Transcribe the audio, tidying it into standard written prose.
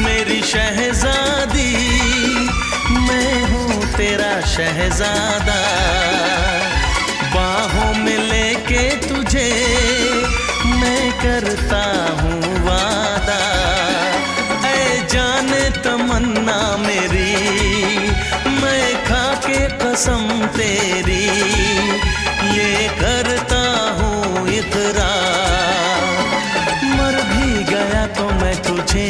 मेरी शहजादी, मैं हूँ तेरा शहजादा। बाहों में लेके तुझे मैं करता हूँ वादा। ऐ जाने तमन्ना मेरी, मैं खा के कसम तेरी ये करता हूँ इकरार। मर भी गया तो मैं तुझे